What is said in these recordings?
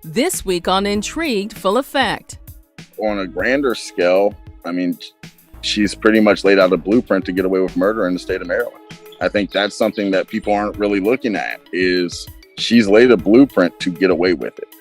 This week on Intrigued Full Effect. On a grander scale, I mean, she's pretty much laid out a blueprint to get away with murder in the state of Maryland. I think that's something that people aren't really looking at, is she's laid a blueprint to get away with it.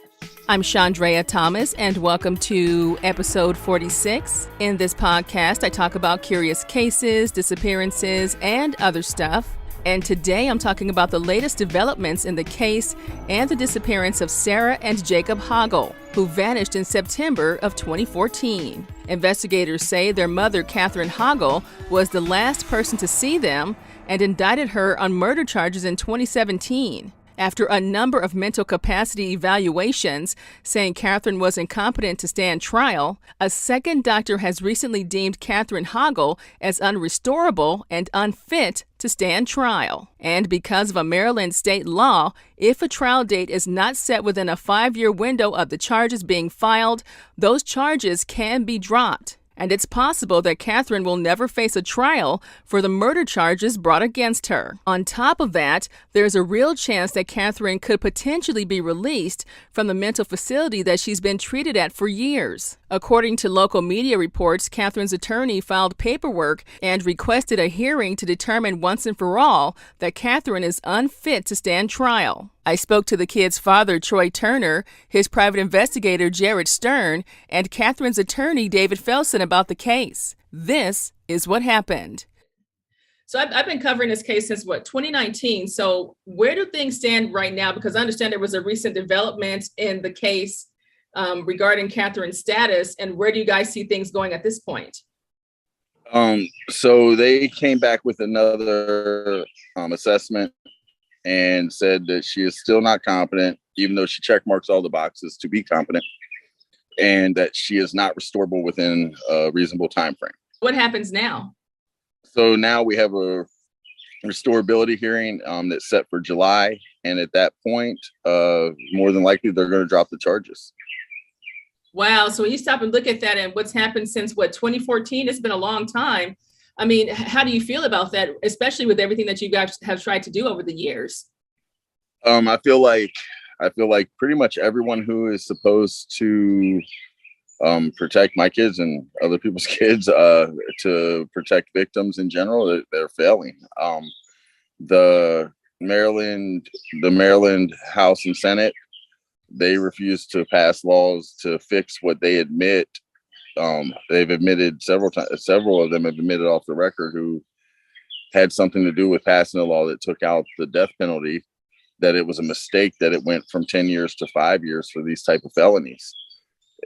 I'm Chandrea Thomas, and welcome to episode 46. In this podcast, I talk about curious cases, disappearances, and other stuff. And today I'm talking about the latest developments in the case and the disappearance of Sarah and Jacob Hoggle, who vanished in September of 2014. Investigators say their mother, Catherine Hoggle, was the last person to see them and indicted her on murder charges in 2017. After a number of mental capacity evaluations saying Catherine was incompetent to stand trial, a second doctor has recently deemed Catherine Hoggle as unrestorable and unfit to stand trial. And because of a Maryland state law, if a trial date is not set within a 5-year window of the charges being filed, those charges can be dropped. And it's possible that Catherine will never face a trial for the murder charges brought against her. On top of that, there's a real chance that Catherine could potentially be released from the mental facility that she's been treated at for years. According to local media reports, Catherine's attorney filed paperwork and requested a hearing to determine once and for all that Catherine is unfit to stand trial. I spoke to the kid's father, Troy Turner, his private investigator, Jared Stern, and Catherine's attorney, David Felsen, about the case. This is what happened. So I've been covering this case since, 2019? So where do things stand right now? Because I understand there was a recent development in the case regarding Catherine's status. And where do you guys see things going at this point? So they came back with another assessment and said that she is still not competent, even though she check marks all the boxes to be competent, and that she is not restorable within a reasonable time frame. What happens now? So now we have a restorability hearing that's set for July, and at that point, more than likely, they're going to drop the charges. Wow. So when you stop and look at that and what's happened since 2014, it's been a long time. I mean, how do you feel about that, especially with everything that you guys have tried to do over the years? I feel like pretty much everyone who is supposed to protect my kids and other people's kids, to protect victims in general, they're failing. The Maryland House and Senate, they refuse to pass laws to fix what they admit. They've admitted several of them have admitted off the record who had something to do with passing a law that took out the death penalty, that it was a mistake that it went from 10 years to 5 years for these type of felonies.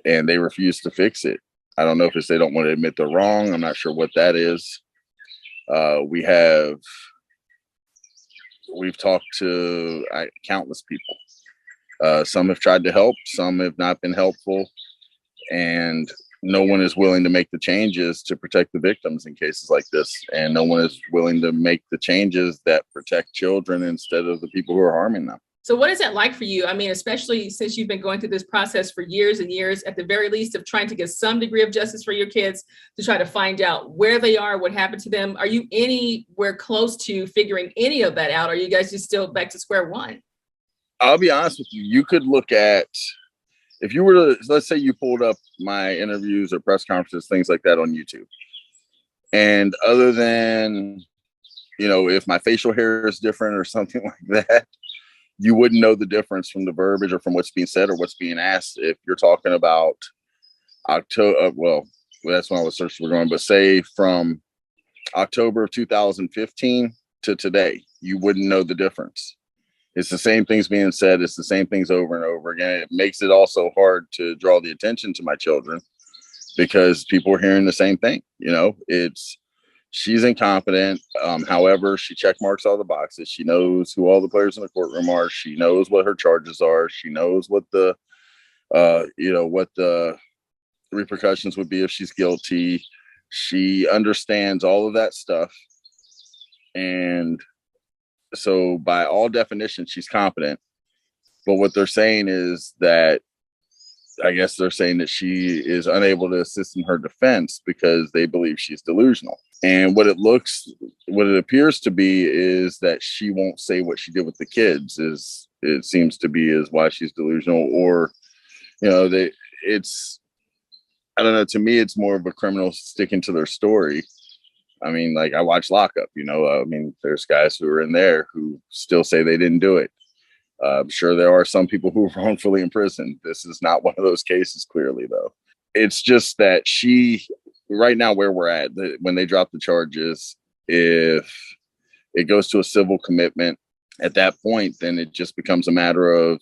And they refuse to fix it. I don't know if it's they don't want to admit they're wrong. I'm not sure what that is. We've talked to countless people. Some have tried to help, some have not been helpful. And no one is willing to make the changes to protect the victims in cases like this. And no one is willing to make the changes that protect children instead of the people who are harming them. So what is that like for you? I mean, especially since you've been going through this process for years and years, at the very least of trying to get some degree of justice for your kids, to try to find out where they are, what happened to them. Are you anywhere close to figuring any of that out? Or are you guys just still back to square one? I'll be honest with you. You could look at, if you were to, let's say you pulled up my interviews or press conferences, things like that on YouTube. And other than, if my facial hair is different or something like that, you wouldn't know the difference from the verbiage or from what's being said or what's being asked. If you're talking about October, that's when all the searches were going, but say from October of 2015 to today, you wouldn't know the difference. It's the same things being said. It's the same things over and over again. It makes it also hard to draw the attention to my children because people are hearing the same thing. She's incompetent. However, she check marks all the boxes. She knows who all the players in the courtroom are. She knows what her charges are. She knows what the repercussions would be if she's guilty. She understands all of that stuff. And so by all definitions, she's competent. But what they're saying is that, I guess they're saying that she is unable to assist in her defense because they believe she's delusional. And what it appears to be is that she won't say what she did with the kids. It seems to be is why she's delusional, or you know, I don't know, to me, it's more of a criminal sticking to their story. I mean, like, I watch Lockup, I mean, there's guys who are in there who still say they didn't do it. I'm sure there are some people who are wrongfully imprisoned. This is not one of those cases, clearly, though. It's just that right now where we're at, when they drop the charges, if it goes to a civil commitment, at that point, then it just becomes a matter of,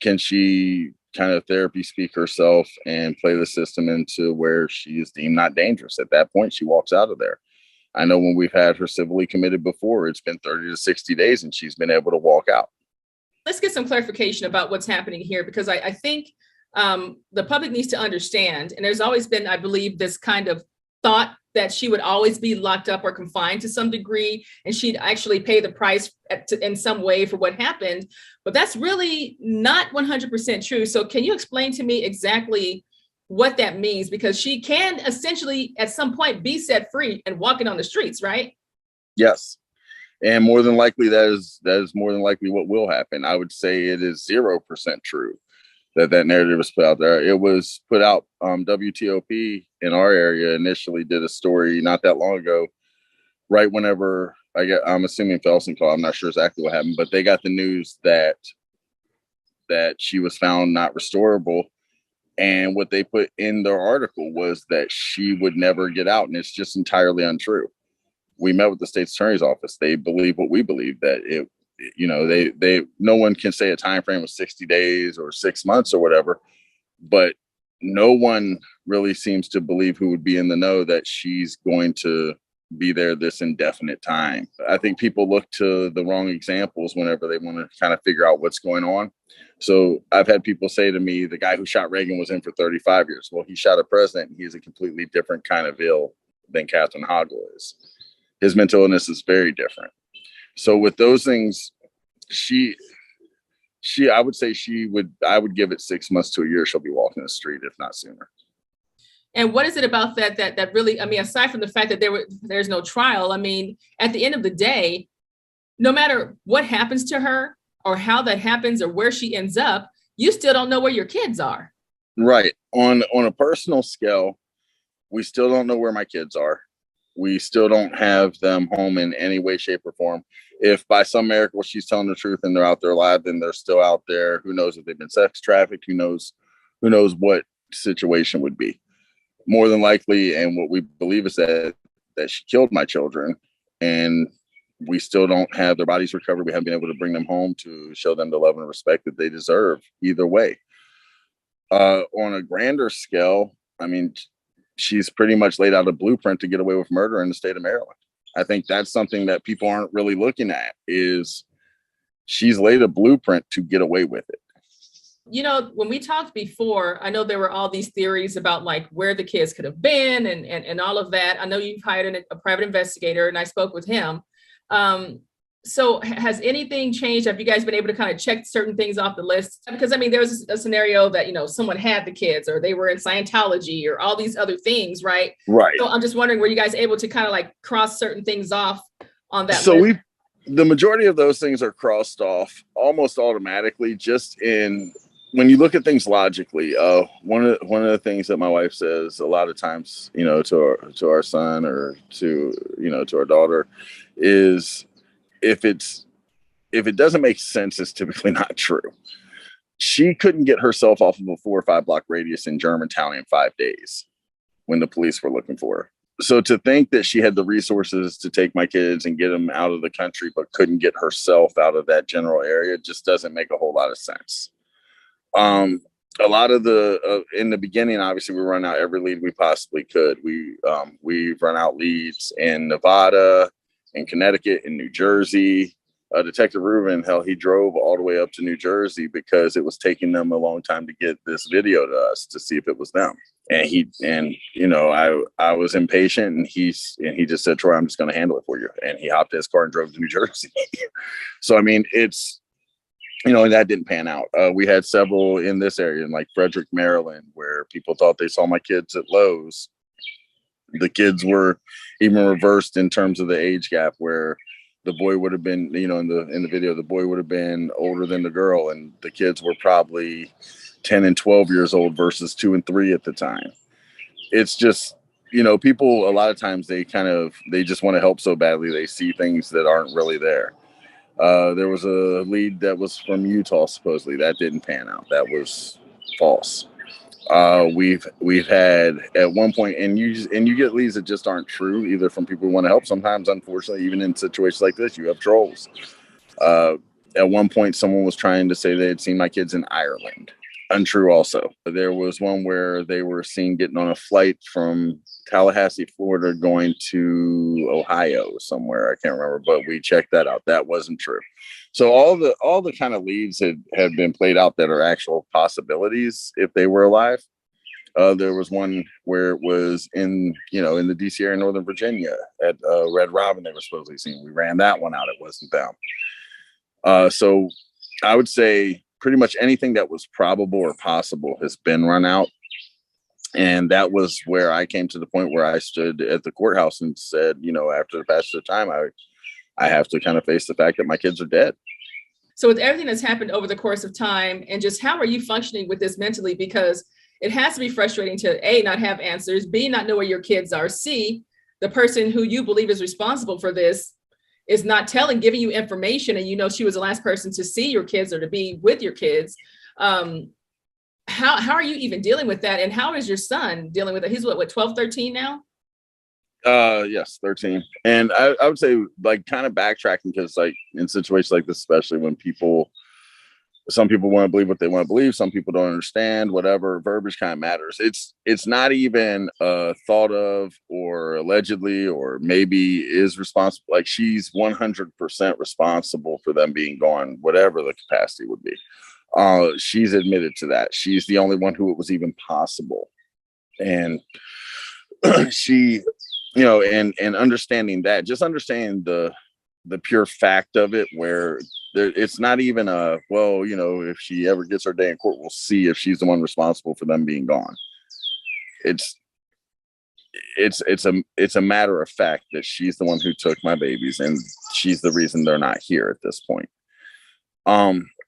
can she kind of therapy speak herself and play the system into where she is deemed not dangerous? At that point, she walks out of there. I know when we've had her civilly committed before, it's been 30 to 60 days and she's been able to walk out. Let's get some clarification about what's happening here, because I think the public needs to understand, and there's always been, I believe, this kind of thought that she would always be locked up or confined to some degree, and she'd actually pay the price in some way for what happened. But that's really not 100% true. So can you explain to me exactly what that means? Because she can essentially at some point be set free and walking on the streets, right? Yes. And more than likely, that is more than likely what will happen. I would say it is 0% true that narrative was put out there. It was put out. WTOP in our area initially did a story not that long ago, right whenever I'm assuming Felsen called. I'm not sure exactly what happened, but they got the news that she was found not restorable. And what they put in their article was that she would never get out. And it's just entirely untrue. We met with the state's attorney's office. They believe what we believe, that no one can say a time frame of 60 days or 6 months or whatever, but no one really seems to believe, who would be in the know, that she's going to be there this indefinite time. I think people look to the wrong examples whenever they want to kind of figure out what's going on. So I've had people say to me, the guy who shot Reagan was in for 35 years. Well, he shot a president, and he's a completely different kind of ill than Catherine Hoggle is. His mental illness is very different. So with those things, I would say I would give it 6 months to a year. She'll be walking the street, if not sooner. And what is it about that really, I mean, aside from the fact that there's no trial, I mean, at the end of the day, no matter what happens to her or how that happens or where she ends up, you still don't know where your kids are. Right. On a personal scale, we still don't know where my kids are. We still don't have them home in any way, shape, or form. If by some miracle she's telling the truth and they're out there alive, then they're still out there. Who knows if they've been sex trafficked? Who knows what situation would be. More than likely, and what we believe is that she killed my children, and we still don't have their bodies recovered. We haven't been able to bring them home to show them the love and respect that they deserve either way. On a grander scale, I mean, she's pretty much laid out a blueprint to get away with murder in the state of Maryland. I think that's something that people aren't really looking at, is she's laid a blueprint to get away with it. When we talked before, I know there were all these theories about like where the kids could have been and all of that. I know you've hired a private investigator, and I spoke with him. So has anything changed? Have you guys been able to kind of check certain things off the list? Because I mean, there was a scenario that, someone had the kids, or they were in Scientology, or all these other things, right? Right. So I'm just wondering, were you guys able to kind of like cross certain things off on that list? The majority of those things are crossed off almost automatically, when you look at things logically. One of the things that my wife says a lot of times, to our son, or to our daughter, is if it doesn't make sense, it's typically not true. She couldn't get herself off of a 4 or 5 block radius in Germantown in 5 days when the police were looking for her. So to think that she had the resources to take my kids and get them out of the country, but couldn't get herself out of that general area, just doesn't make a whole lot of sense. A lot of in the beginning, obviously, we run out every lead we possibly could. We've run out leads in Nevada, in Connecticut, in New Jersey. Detective Rubin, he drove all the way up to New Jersey because it was taking them a long time to get this video to us to see if it was them. And I was impatient, and he just said, "Troy, I'm just going to handle it for you." And he hopped in his car and drove to New Jersey. So, I mean, it's, and that didn't pan out. We had several in this area, in like Frederick, Maryland, where people thought they saw my kids at Lowe's. The kids were even reversed in terms of the age gap, where the boy would have been, in the video, the boy would have been older than the girl, and the kids were probably 10 and 12 years old versus 2 and 3 at the time. It's just, people a lot of times they just want to help so badly. They see things that aren't really there. There was a lead that was from Utah, supposedly that didn't pan out. That was false. We've had at one point, and you get leads that just aren't true, either from people who want to help. Sometimes, unfortunately, even in situations like this, you have trolls. At one point, someone was trying to say they had seen my kids in Ireland. Untrue also. There was one where they were seen getting on a flight from Tallahassee, Florida, going to Ohio somewhere. I can't remember, but we checked that out. That wasn't true. So all the kind of leads had been played out that are actual possibilities if they were alive. There was one where it was in the DC area, Northern Virginia, at Red Robin. They were supposedly seen. We ran that one out. It wasn't them. So I would say pretty much anything that was probable or possible has been run out. And that was where I came to the point where I stood at the courthouse and said, after the passage of time, I have to kind of face the fact that my kids are dead. So with everything that's happened over the course of time, and just how are you functioning with this mentally? Because it has to be frustrating to A, not have answers, B, not know where your kids are, C, the person who you believe is responsible for this is not giving you information, and she was the last person to see your kids or to be with your kids. How are you even dealing with that? And how is your son dealing with it? He's what 12, 13 now? Yes, 13. And I would say, like, kind of backtracking, because like in situations like this, especially when some people want to believe what they want to believe, some people don't understand, whatever, verbiage kind of matters. It's not even thought of or allegedly or maybe is responsible. Like, she's 100% responsible for them being gone, whatever the capacity would be. She's admitted to that. She's the only one who it was even possible. And she, and understanding that, just understanding the pure fact of it, where it's not even if she ever gets her day in court, we'll see if she's the one responsible for them being gone. It's a matter of fact that she's the one who took my babies, and she's the reason they're not here at this point.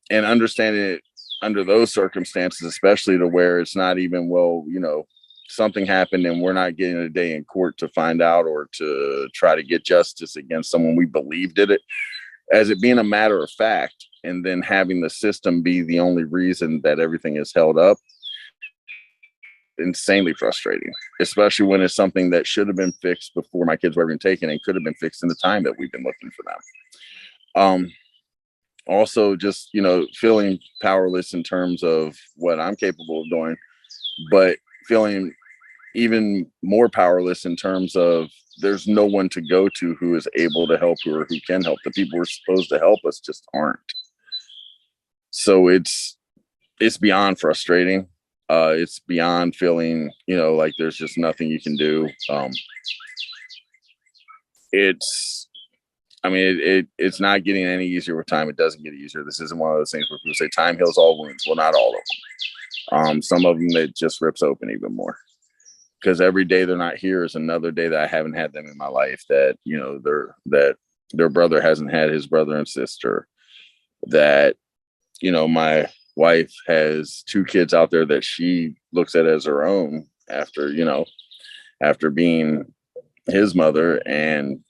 And understanding it under those circumstances, especially to where it's not even, something happened and we're not getting a day in court to find out or to try to get justice against someone we believe did it, as it being a matter of fact, and then having the system be the only reason that everything is held up. Insanely frustrating, especially when it's something that should have been fixed before my kids were even taken and could have been fixed in the time that we've been looking for them. Also, just, feeling powerless in terms of what I'm capable of doing, but feeling even more powerless in terms of there's no one to go to who is able to help or who can help. The people who are supposed to help us just aren't. So it's beyond frustrating. It's beyond feeling, like there's just nothing you can do. It's not getting any easier with time. It doesn't get easier. This isn't one of those things where people say time heals all wounds. Well, not all of them. Some of them, it just rips open even more, because every day they're not here is another day that I haven't had them in my life, that, that their brother hasn't had his brother and sister, that, my wife has 2 kids out there that she looks at as her own after being his mother, and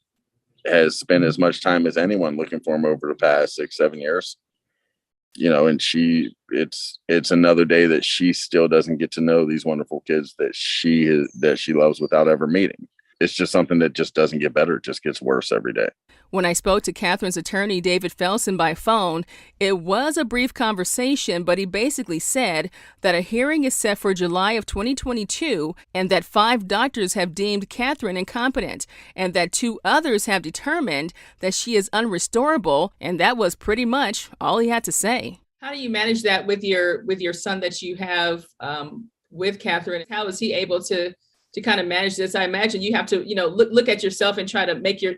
has spent as much time as anyone looking for him over the past 6-7 years, and it's another day that she still doesn't get to know these wonderful kids that she loves without ever meeting. It's just something that just doesn't get better. It just gets worse every day. When I spoke to Catherine's attorney, David Felsen, by phone, it was a brief conversation, but he basically said that a hearing is set for July of 2022 and that 5 doctors have deemed Catherine incompetent and that 2 others have determined that she is unrestorable, and that was pretty much all he had to say. How do you manage that with your son that you have with Catherine? How is he able to kind of manage this? I imagine you have to, look at yourself and try to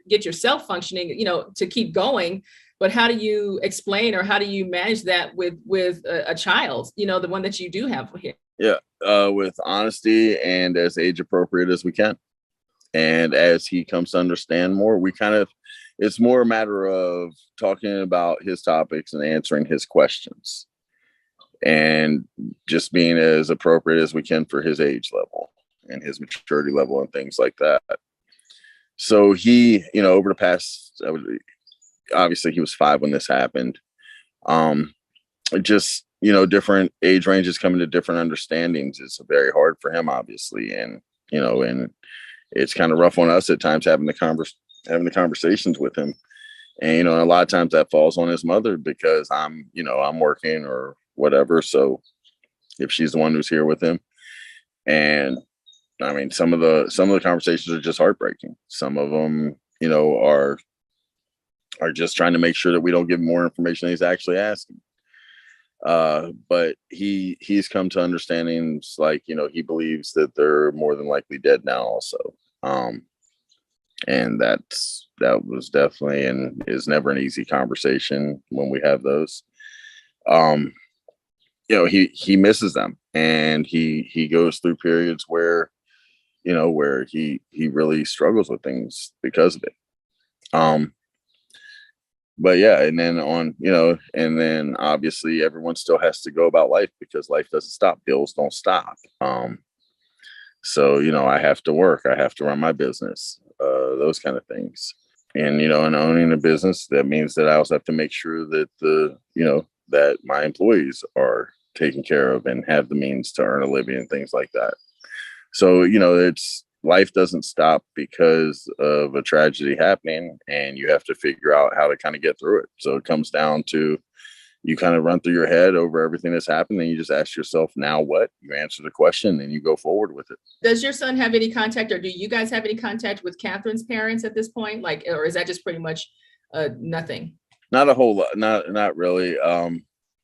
get yourself functioning, to keep going. But how do you explain, or how do you manage that with a child, the one that you do have here? Yeah, with honesty and as age appropriate as we can. And as he comes to understand more, it's more a matter of talking about his topics and answering his questions. and just being as appropriate as we can for his age level and his maturity level and things like that. So he, over the past, obviously he was 5 when this happened. Just, different age ranges coming to different understandings. It's very hard for him, obviously. And, and it's kind of rough on us at times having the conversations with him. And, a lot of times that falls on his mother because I'm working or whatever. So if she's the one who's here with him, and I mean, some of the conversations are just heartbreaking. Some of them, are just trying to make sure that we don't give more information than he's actually asking. But he's come to understandings like, he believes that they're more than likely dead now also. And that was definitely and is never an easy conversation when we have those. He misses them, and he goes through periods where he really struggles with things because of it. But yeah, and then obviously everyone still has to go about life because life doesn't stop. Bills don't stop. So, I have to work. I have to run my business, those kind of things. And, and owning a business, that means that I also have to make sure that that my employees are taken care of and have the means to earn a living and things like that. So, life doesn't stop because of a tragedy happening, and you have to figure out how to kind of get through it. So it comes down to you kind of run through your head over everything that's happened, and you just ask yourself, now what? You answer the question and you go forward with it. Does your son have any contact, or do you guys have any contact with Catherine's parents at this point? Or is that just pretty much nothing? Not a whole lot, not really.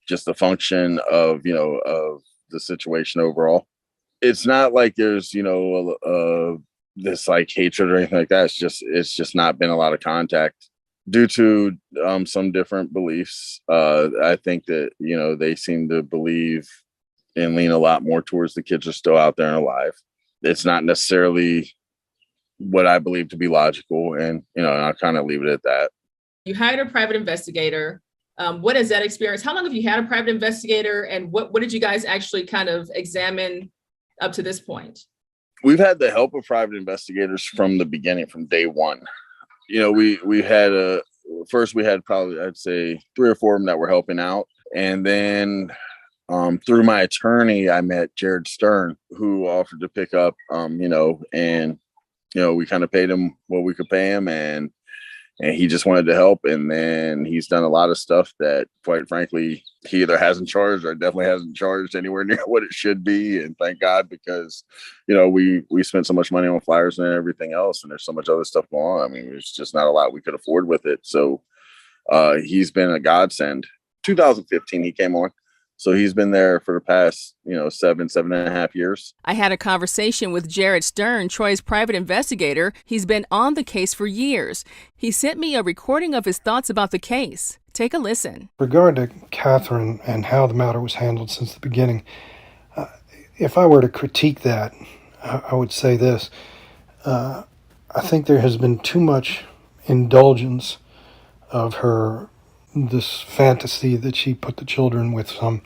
Just a function of, of the situation overall. It's not like there's, this like hatred or anything like that. It's just not been a lot of contact due to some different beliefs. I think that, they seem to believe and lean a lot more towards the kids are still out there and alive. It's not necessarily what I believe to be logical. And, I'll kind of leave it at that. You hired a private investigator. What is that experience? How long have you had a private investigator, and what did you guys actually kind of examine up to this point? We've had the help of private investigators from the beginning, from day one. We had first we had probably, I'd say 3 or 4 of them that were helping out. And then through my attorney, I met Jared Stern, who offered to pick up, and, we kind of paid him what we could pay him, and he just wanted to help. And then he's done a lot of stuff that, quite frankly, he either hasn't charged or definitely hasn't charged anywhere near what it should be. And thank God, because, we spent so much money on flyers and everything else, and there's so much other stuff going on. I mean, there's just not a lot we could afford with it. So he's been a godsend. 2015, he came on. So he's been there for the past, 7.5 years. I had a conversation with Jared Stern, Troy's private investigator. He's been on the case for years. He sent me a recording of his thoughts about the case. Take a listen. Regard to Catherine and how the matter was handled since the beginning, if I were to critique that, I would say this. I think there has been too much indulgence of this fantasy that she put the children with some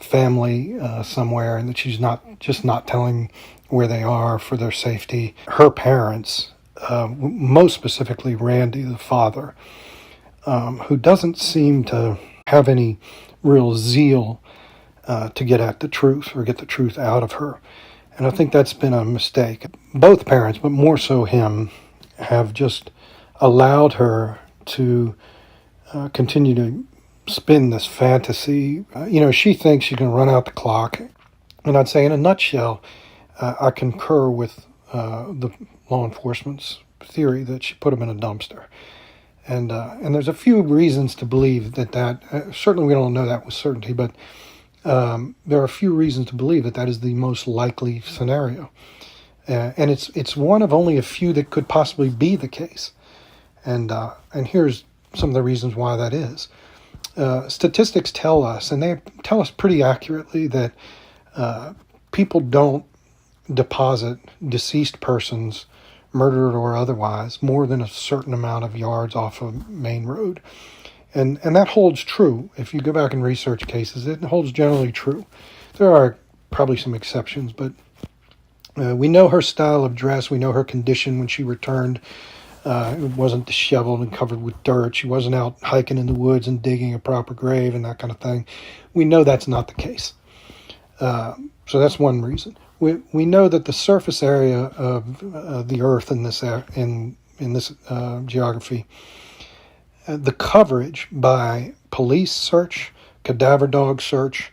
family somewhere, and that she's not telling where they are for their safety. Her parents, most specifically Randy, the father, who doesn't seem to have any real zeal to get at the truth or get the truth out of her. And I think that's been a mistake. Both parents, but more so him, have just allowed her to continue to spin this fantasy. She thinks she can run out the clock. And I'd say in a nutshell, I concur with the law enforcement's theory that she put him in a dumpster. And there's a few reasons to believe that certainly we don't know that with certainty, but there are a few reasons to believe that is the most likely scenario. And it's one of only a few that could possibly be the case. And here's some of the reasons why that is. Statistics tell us, and they tell us pretty accurately, that people don't deposit deceased persons, murdered or otherwise, more than a certain amount of yards off a main road. And that holds true. If you go back and research cases, it holds generally true. There are probably some exceptions, but we know her style of dress. We know her condition when she returned. It wasn't disheveled and covered with dirt. She wasn't out hiking in the woods and digging a proper grave and that kind of thing. We know that's not the case. So that's one reason. We know that the surface area of the Earth in this geography, the coverage by police search, cadaver dog search,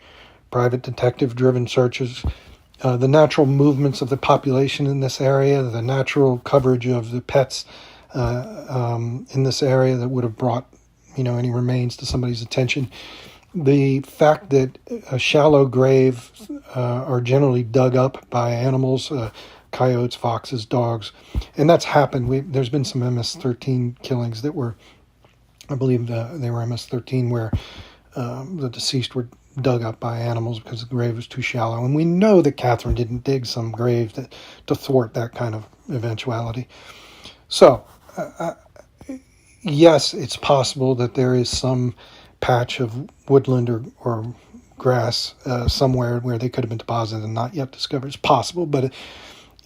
private detective-driven searches, the natural movements of the population in this area, the natural coverage of the pets in this area that would have brought, any remains to somebody's attention. The fact that a shallow grave are generally dug up by animals, coyotes, foxes, dogs, and that's happened. There's been some MS-13 killings that were, I believe they were MS-13, where the deceased were dug up by animals because the grave was too shallow. And we know that Catherine didn't dig some grave to thwart that kind of eventuality. So, yes, it's possible that there is some patch of woodland or grass somewhere where they could have been deposited and not yet discovered. It's possible, but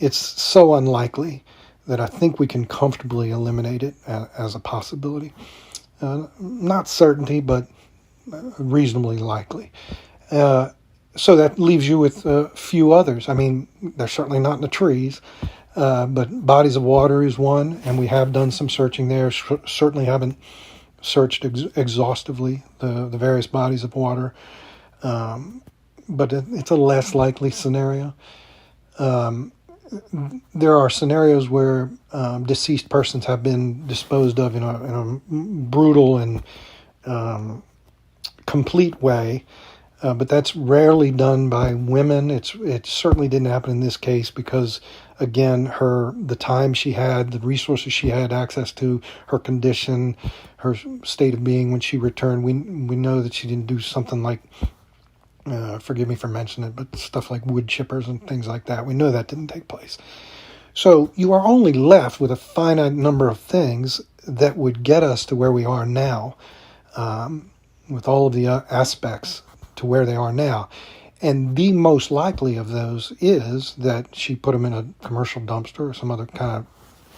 it's so unlikely that I think we can comfortably eliminate it as a possibility. Not certainty, but reasonably likely. So that leaves you with a few others. I mean, they're certainly not in the trees, but bodies of water is one, and we have done some searching there. Certainly haven't searched exhaustively the various bodies of water, but it's a less likely scenario. There are scenarios where deceased persons have been disposed of in a brutal and complete way, but that's rarely done by women. It certainly didn't happen in this case because, again, the time she had, the resources she had access to, her condition, her state of being when she returned. We know that she didn't do something like, forgive me for mentioning it, but stuff like wood chippers and things like that. We know that didn't take place. So you are only left with a finite number of things that would get us to where we are now, with all of the aspects to where they are now. And the most likely of those is that she put them in a commercial dumpster or some other kind of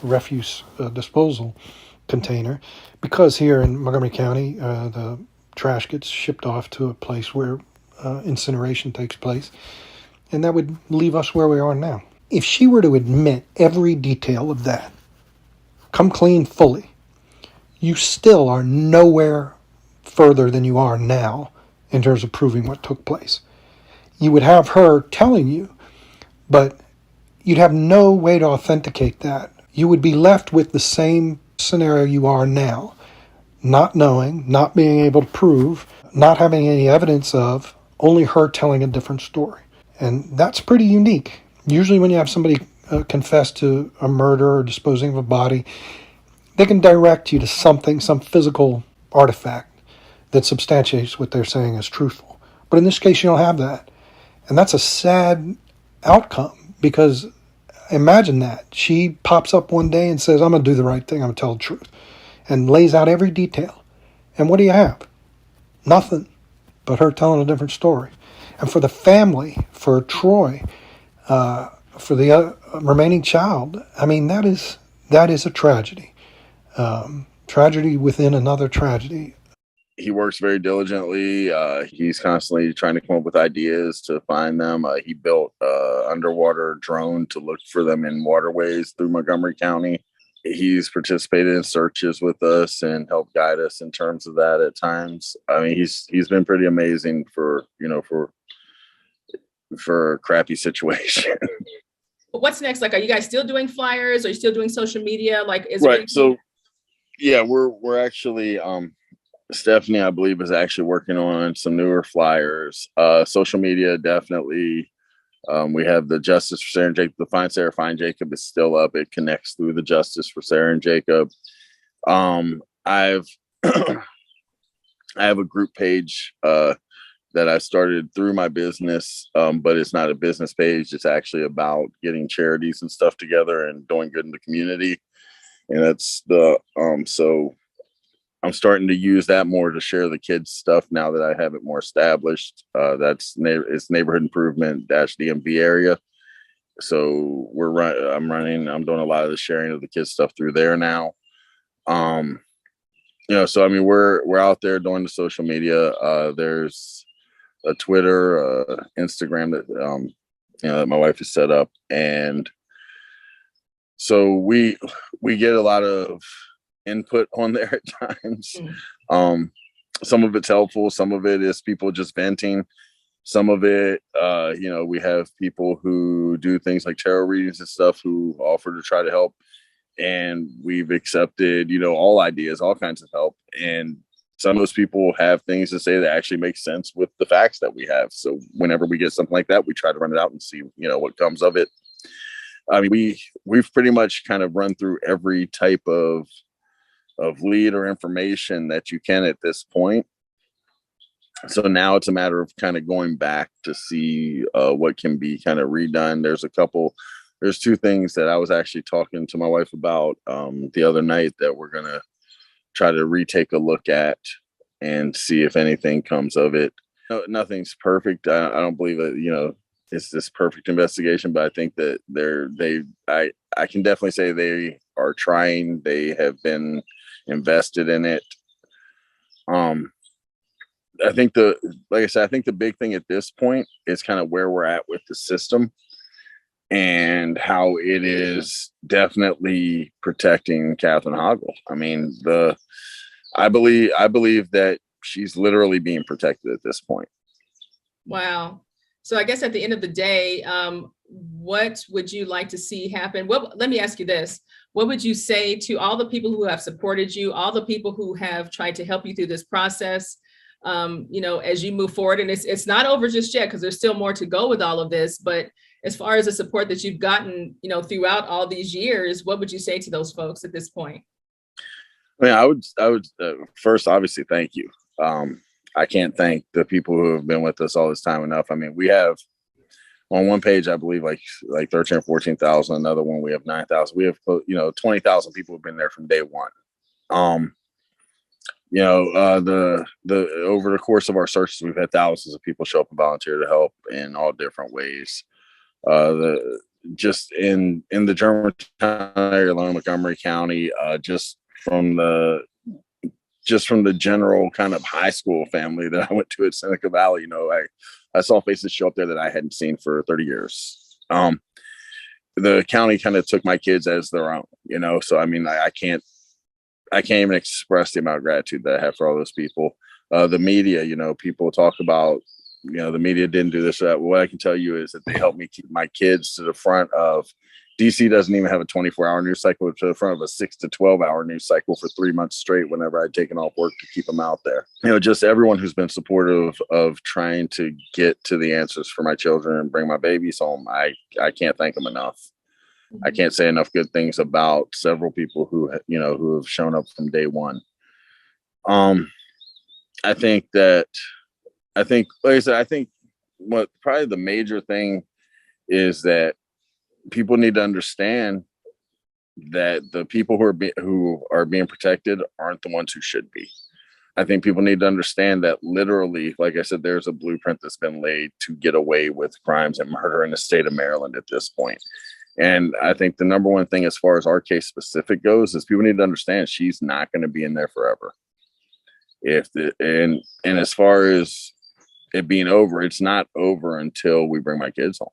refuse disposal container, because here in Montgomery County, the trash gets shipped off to a place where incineration takes place, and that would leave us where we are now. If she were to admit every detail of that, come clean fully, you still are nowhere further than you are now in terms of proving what took place. You would have her telling you, but you'd have no way to authenticate that. You would be left with the same scenario you are now, not knowing, not being able to prove, not having any evidence of, only her telling a different story. And that's pretty unique. Usually when you have somebody confess to a murder or disposing of a body, they can direct you to something, some physical artifact that substantiates what they're saying is truthful. But in this case, you don't have that. And that's a sad outcome, because imagine that. She pops up one day and says, I'm going to do the right thing, I'm going to tell the truth, and lays out every detail. And what do you have? Nothing but her telling a different story. And for the family, for Troy, for the remaining child, I mean, that is a tragedy. Tragedy within another tragedy. He works very diligently. He's constantly trying to come up with ideas to find them. He built an underwater drone to look for them in waterways through Montgomery County. He's participated in searches with us and helped guide us in terms of that at times. I mean, he's been pretty amazing for a crappy situation. But what's next? Like, are you guys still doing flyers? Are you still doing social media? Like, is right? So, yeah, we're actually Stephanie, I believe, is actually working on some newer flyers. Social media, definitely. We have the Justice for Sarah and Jacob. The Find Sarah, Find Jacob is still up. It connects through the Justice for Sarah and Jacob. I have a group page that I started through my business, but it's not a business page. It's actually about getting charities and stuff together and doing good in the community. And that's the so I'm starting to use that more to share the kids stuff now that I have it more established. It's neighborhood improvement DMV area. So I'm doing a lot of the sharing of the kids stuff through there now. So I mean, we're out there doing the social media. There's a Twitter, Instagram that my wife has set up, and so we get a lot of input on there at times. Some of it's helpful, some of it is people just venting, some of it we have people who do things like tarot readings and stuff who offer to try to help, and we've accepted all ideas, all kinds of help, and some of those people have things to say that actually make sense with the facts that we have. So whenever we get something like that, we try to run it out and see what comes of it. I mean, we've pretty much kind of run through every type of lead or information that you can at this point. So now it's a matter of kind of going back to see what can be kind of redone. There's two things that I was actually talking to my wife about the other night that we're going to try to retake a look at and see if anything comes of it. No, nothing's perfect. I don't believe that, it's this perfect investigation, but I think that I can definitely say they are trying. They have been invested in it. I think the big thing at this point is kind of where we're at with the system and how it is definitely protecting Catherine Hoggle. I mean, I believe that she's literally being protected at this point. Wow. So I guess at the end of the day, what would you like to see happen? Let me ask you this. What would you say to all the people who have supported you, all the people who have tried to help you through this process, as you move forward? And it's not over just yet, because there's still more to go with all of this. But as far as the support that you've gotten, throughout all these years, what would you say to those folks at this point? I mean, I would first, obviously, thank you. I can't thank the people who have been with us all this time enough. I mean, we have on one page, I believe like 13 or 14,000. Another one, we have 9,000. We have 20,000 people who've been there from day one. The over the course of our searches, we've had thousands of people show up and volunteer to help in all different ways. Just in the Germantown area alone, Montgomery County, just from the general kind of high school family that I went to at Seneca Valley, I saw faces show up there that I hadn't seen for 30 years. The county kind of took my kids as their own, so I mean, I can't even express the amount of gratitude that I have for all those people. The media, people talk about, the media didn't do this or that. Well, what I can tell you is that they helped me keep my kids to the front of DC. Doesn't even have a 24-hour news cycle, to the front of a 6 to 12-hour news cycle for 3 months straight whenever I'd taken off work to keep them out there. Just everyone who's been supportive of trying to get to the answers for my children and bring my babies home. I can't thank them enough. I can't say enough good things about several people who have shown up from day one. I think, like I said, I think what probably the major thing is that people need to understand that the people who are being protected aren't the ones who should be. I think people need to understand that literally, like I said, there's a blueprint that's been laid to get away with crimes and murder in the state of Maryland at this point. And I think the number one thing as far as our case specific goes is people need to understand she's not going to be in there forever. And as far as it being over, it's not over until we bring my kids home.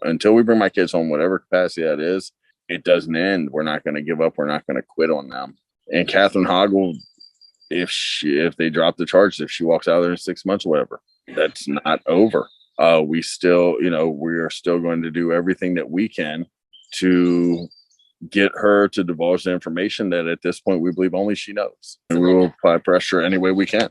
Until we bring my kids home, whatever capacity that is, it doesn't end. We're not going to give up. We're not going to quit on them. And Catherine Hoggle, if they drop the charges, if she walks out of there in 6 months or whatever, that's not over. We are still going to do everything that we can to get her to divulge the information that at this point we believe only she knows. And we will apply pressure any way we can.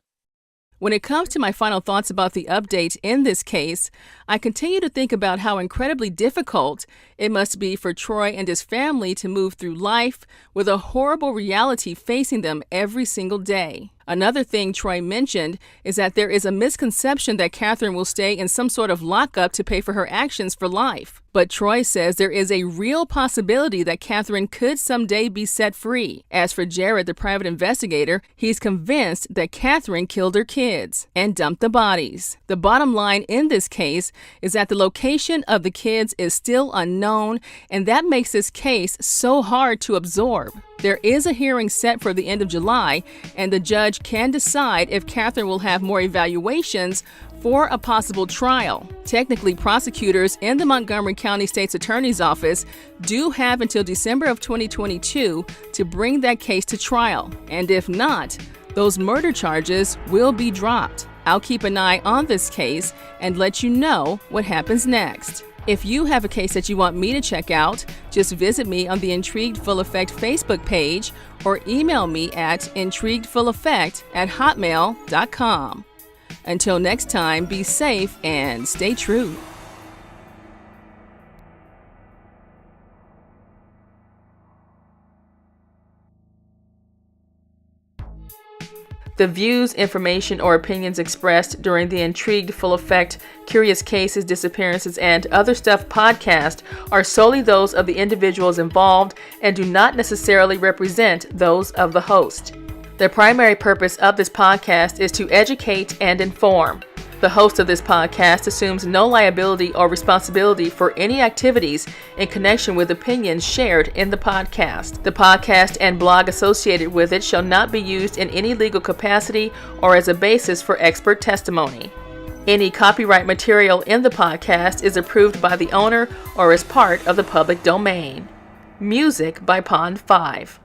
When it comes to my final thoughts about the update in this case, I continue to think about how incredibly difficult it must be for Troy and his family to move through life with a horrible reality facing them every single day. Another thing Troy mentioned is that there is a misconception that Catherine will stay in some sort of lockup to pay for her actions for life. But Troy says there is a real possibility that Catherine could someday be set free. As for Jared, the private investigator, he's convinced that Catherine killed her kids and dumped the bodies. The bottom line in this case is that the location of the kids is still unknown, and that makes this case so hard to absorb. There is a hearing set for the end of July, and the judge can decide if Catherine will have more evaluations for a possible trial. Technically, prosecutors in the Montgomery County State's Attorney's Office do have until December of 2022 to bring that case to trial. And if not, those murder charges will be dropped. I'll keep an eye on this case and let you know what happens next. If you have a case that you want me to check out, just visit me on the Intrigued Full Effect Facebook page or email me at intriguedfulleffect@hotmail.com. Until next time, be safe and stay true. The views, information, or opinions expressed during the Intrigued Full Effect, Curious Cases, Disappearances, and Other Stuff podcast are solely those of the individuals involved and do not necessarily represent those of the host. The primary purpose of this podcast is to educate and inform. The host of this podcast assumes no liability or responsibility for any activities in connection with opinions shared in the podcast. The podcast and blog associated with it shall not be used in any legal capacity or as a basis for expert testimony. Any copyright material in the podcast is approved by the owner or is part of the public domain. Music by Pond 5.